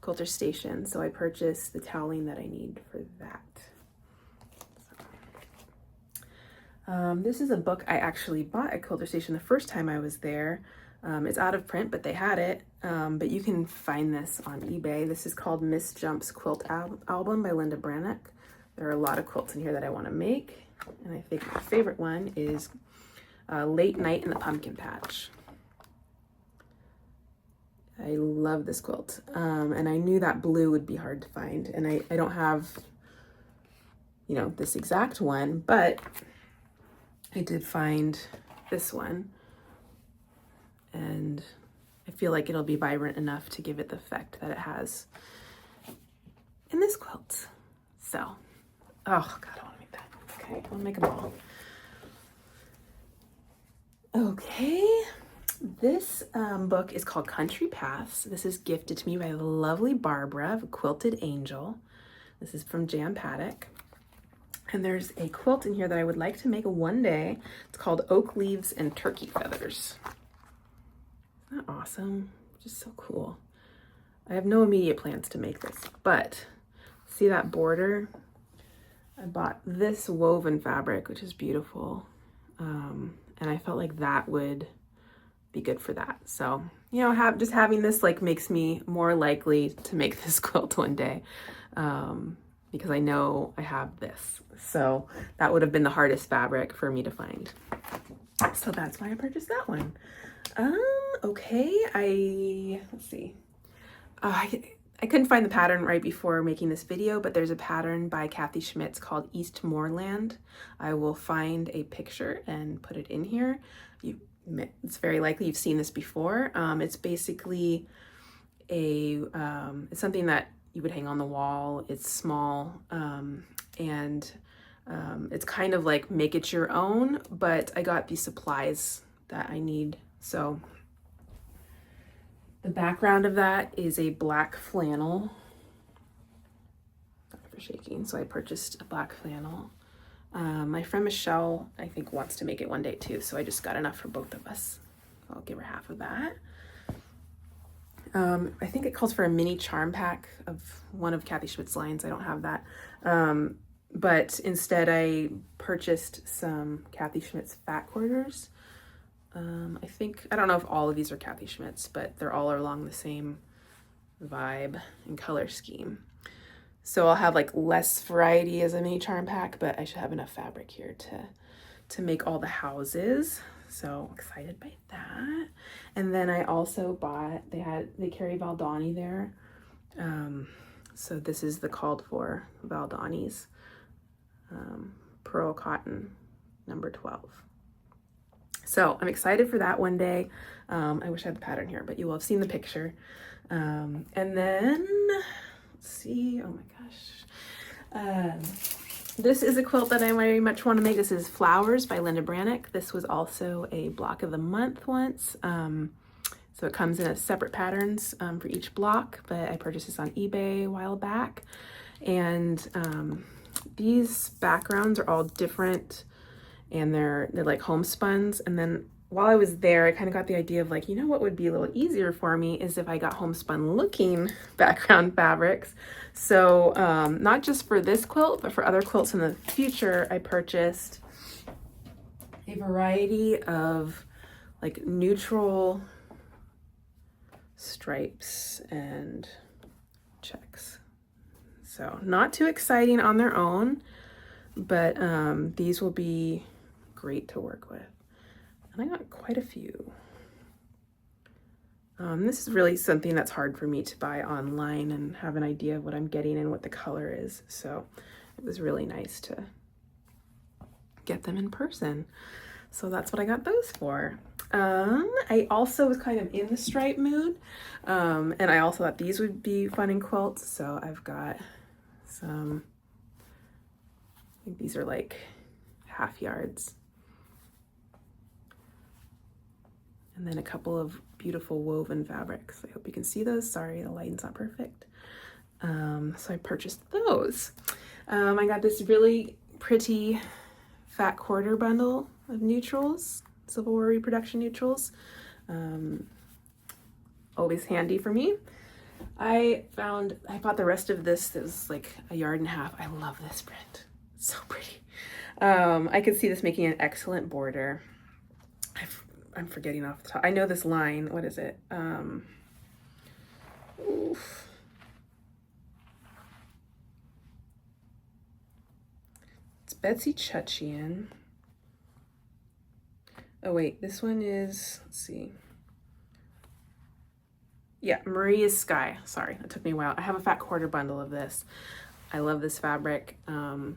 Quilter Station, so I purchased the toweling that I need for that. This is a book I actually bought at Quilter Station the first time I was there. It's out of print, but they had it. But you can find this on eBay. This is called Miss Jump's Quilt Album by Linda Brannock. There are a lot of quilts in here that I want to make. And I think my favorite one is Late Night in the Pumpkin Patch. I love this quilt. And I knew that blue would be hard to find. And I don't have, you know, this exact one, but I did find this one, and I feel like it'll be vibrant enough to give it the effect that it has in this quilt. So, oh God, I want to make that. Okay, I want to make a ball. Okay, this book is called Country Paths. This is gifted to me by the lovely Barbara of Quilted Angel. This is from Jan Paddock. And there's a quilt in here that I would like to make one day. It's called Oak Leaves and Turkey Feathers. Isn't that awesome? Just so cool. I have no immediate plans to make this, but see that border? I bought this woven fabric, which is beautiful. And I felt like that would be good for that. So, you know, just having this like makes me more likely to make this quilt one day. Because I know I have this. So that would have been the hardest fabric for me to find. So that's why I purchased that one. Okay, let's see. I couldn't find the pattern right before making this video, but there's a pattern by Kathy Schmitz called Eastmoreland. I will find a picture and put it in here. It's very likely you've seen this before. It's basically it's something that you would hang on the wall. It's small, and it's kind of like make it your own, but I got these supplies that I need. So the background of that is a black flannel. Sorry for shaking. So I purchased a black flannel. My friend Michelle, I think, wants to make it one day too, so I just got enough for both of us. I'll give her half of that. I think it calls for a mini charm pack of one of Kathy Schmitz's lines. I don't have that. But instead I purchased some Kathy Schmitz fat quarters. I don't know if all of these are Kathy Schmitz, but they're all along the same vibe and color scheme. So I'll have like less variety as a mini charm pack, but I should have enough fabric here to make all the houses. So excited by that. And then I also bought, they carry Valdani there. So this is the called for Valdani's Pearl Cotton number 12. So I'm excited for that one day. I wish I had the pattern here, but you will have seen the picture. And then, let's see, oh my gosh. This is a quilt that I very much want to make. This is Flowers by Linda Brannick. This was also a block of the month once. So it comes in separate patterns for each block, but I purchased this on eBay a while back. And these backgrounds are all different, and they're like homespuns. And then while I was there, I kind of got the idea of like, you know what would be a little easier for me is if I got homespun looking background fabrics. So not just for this quilt, but for other quilts in the future, I purchased a variety of like neutral stripes and checks. So not too exciting on their own, but these will be great to work with. And I got quite a few. This is really something that's hard for me to buy online and have an idea of what I'm getting and what the color is. So it was really nice to get them in person. So that's what I got those for. I also was kind of in the stripe mood, and I also thought these would be fun in quilts. So I've got some, I think these are like half yards. And then a couple of beautiful woven fabrics. I hope you can see those. Sorry, the lighting's not perfect. So I purchased those. I got this really pretty fat quarter bundle of neutrals, Civil War reproduction neutrals. Always handy for me. I bought the rest of this. It was like a yard and a half. I love this print. It's so pretty. I could see this making an excellent border. I'm forgetting off the top. I know this line. What is it? Oof. It's Betsy Chuchian. Oh wait, this one is, let's see. Yeah, Maria's Sky. Sorry, that took me a while. I have a fat quarter bundle of this. I love this fabric. And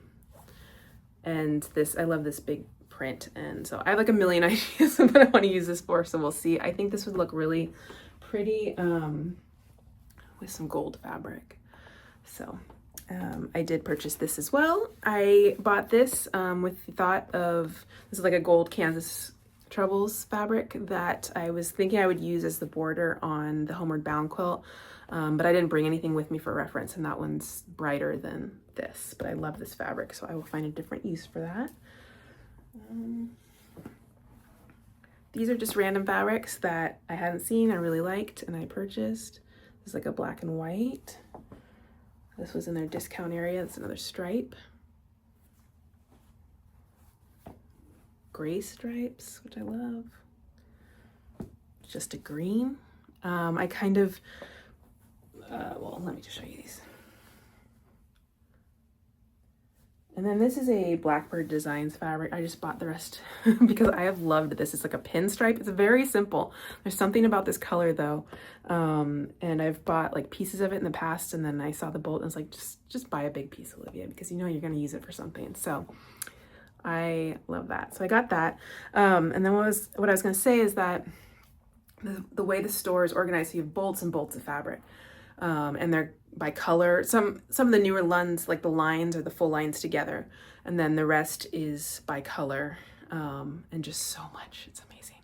this, I love this big print, and so I have like a million ideas of what I want to use this for, so we'll see. I think this would look really pretty with some gold fabric. So I did purchase this as well. I bought this with the thought of, this is like a gold Kansas Troubles fabric that I was thinking I would use as the border on the Homeward Bound quilt, but I didn't bring anything with me for reference, and that one's brighter than this, but I love this fabric, so I will find a different use for that. These are just random fabrics that I hadn't seen, I really liked, and I purchased. This is like a black and white. This was in their discount area. It's another stripe. Gray stripes, which I love. Just a green. I kind of, well, let me just show you these. And then this is a Blackbird Designs fabric. I just bought the rest because I have loved this. It's like a pinstripe. It's very simple. There's something about this color though. And I've bought like pieces of it in the past, and then I saw the bolt and it's like, just buy a big piece, Olivia, because you know you're gonna use it for something. So I love that. So I got that. And then what I was gonna say is that the way the store is organized, so you have bolts and bolts of fabric. And they're by color. Some of the newer ones, like the lines are the full lines together, and then the rest is by color, and just so much. It's amazing.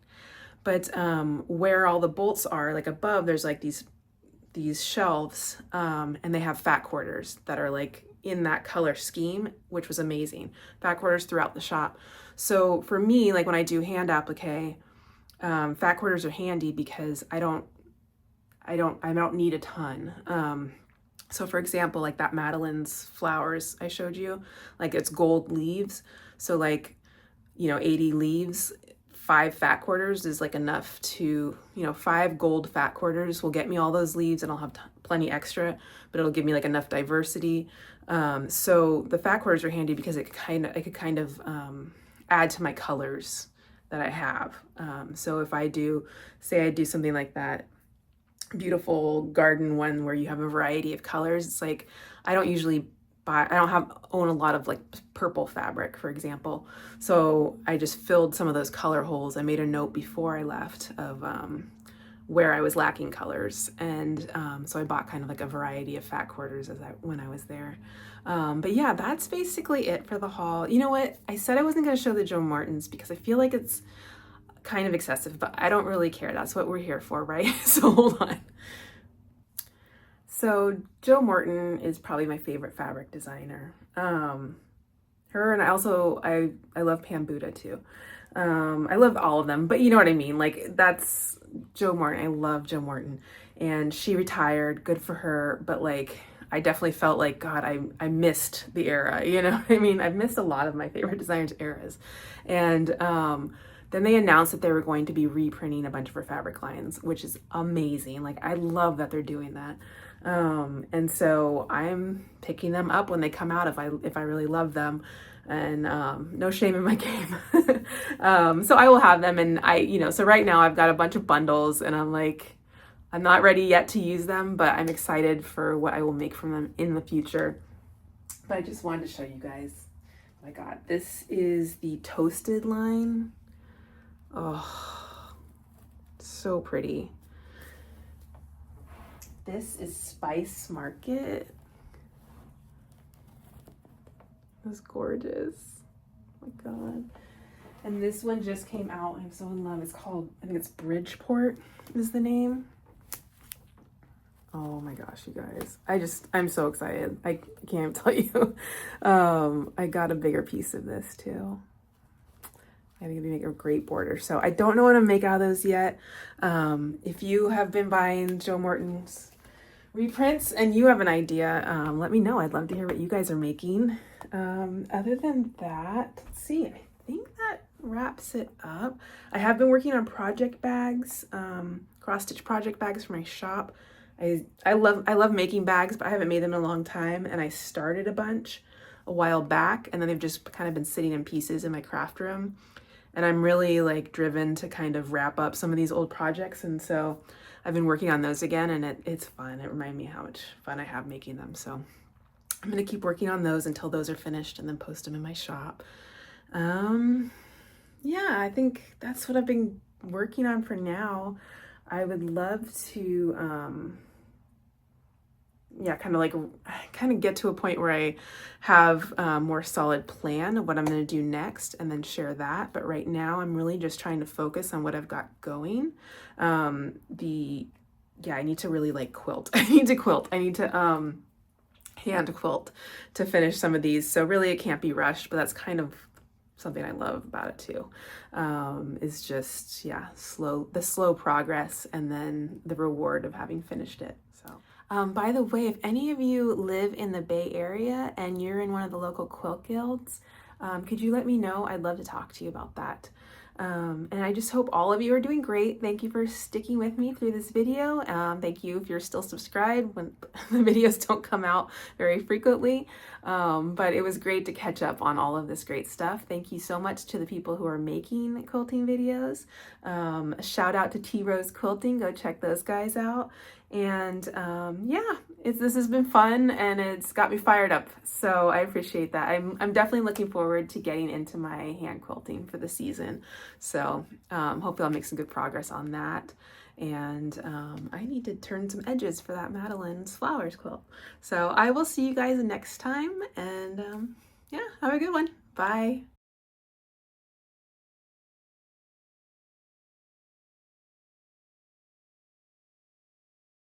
But where all the bolts are, like above, there's like these shelves, and they have fat quarters that are like in that color scheme, which was amazing. Fat quarters throughout the shop. So for me, like when I do hand applique, fat quarters are handy because I don't need a ton. So for example, like that Madeline's flowers I showed you, like it's gold leaves. So like, 80 leaves, 5 fat quarters is like enough to, 5 gold fat quarters will get me all those leaves, and I'll have plenty extra, but it'll give me like enough diversity. So the fat quarters are handy because I could kind of add to my colors that I have. So if I do something like that, beautiful garden one where you have a variety of colors, it's like I don't usually buy, I don't own a lot of like purple fabric, for example. So I just filled some of those color holes. I made a note before I left of where I was lacking colors. And so I bought kind of like a variety of fat quarters when I was there. But yeah, that's basically it for the haul. You know what? I said I wasn't going to show the Joe Martens because I feel like it's kind of excessive, but I don't really care. That's what we're here for, right? So hold on. So Joe Morton is probably my favorite fabric designer. Her, and I love Pam Buda too. I love all of them, but you know what I mean? Like, that's Joe Morton. I love Joe Morton, and she retired, good for her. But like, I definitely felt like, God, I missed the era, you know what I mean? I've missed a lot of my favorite designers' eras. And then they announced that they were going to be reprinting a bunch of her fabric lines, which is amazing. Like, I love that they're doing that. And so I'm picking them up when they come out if I really love them, and no shame in my game. So I will have them, and so right now I've got a bunch of bundles, and I'm not ready yet to use them, but I'm excited for what I will make from them in the future. But I just wanted to show you guys what I got. This is the Toasted line. Oh, so pretty. This is Spice Market. That's gorgeous. Oh my God. And this one just came out. I'm so in love. It's called, I think it's Bridgeport is the name. Oh my gosh, you guys. I'm so excited. I can't tell you. I got a bigger piece of this too. I think it'd make a great border. So I don't know what to make out of those yet. If you have been buying Joe Morton's reprints and you have an idea, let me know. I'd love to hear what you guys are making. Other than that, let's see. I think that wraps it up. I have been working on project bags, cross-stitch project bags for my shop. I love making bags, but I haven't made them in a long time. And I started a bunch a while back, and then they've just kind of been sitting in pieces in my craft room. And I'm really like driven to kind of wrap up some of these old projects. And so I've been working on those again, and it's fun. It reminds me how much fun I have making them. So I'm going to keep working on those until those are finished, and then post them in my shop. Yeah, I think that's what I've been working on for now. I would love to, kind of get to a point where I have a more solid plan of what I'm going to do next, and then share that. But right now I'm really just trying to focus on what I've got going. I need to really like quilt. I need to quilt. I need to hand quilt to finish some of these. So really it can't be rushed, but that's kind of something I love about it too, is just, the slow progress, and then the reward of having finished it. So, by the way, if any of you live in the Bay Area and you're in one of the local quilt guilds, could you let me know? I'd love to talk to you about that. And I just hope all of you are doing great. Thank you for sticking with me through this video. Thank you if you're still subscribed when the videos don't come out very frequently. But it was great to catch up on all of this great stuff. Thank you so much to the people who are making quilting videos. A shout out to T Rose Quilting. Go check those guys out. And this has been fun, and it's got me fired up. So I appreciate that. I'm definitely looking forward to getting into my hand quilting for the season. So hopefully I'll make some good progress on that. And I need to turn some edges for that Madeline's Flowers quilt. So I will see you guys next time, and have a good one. Bye.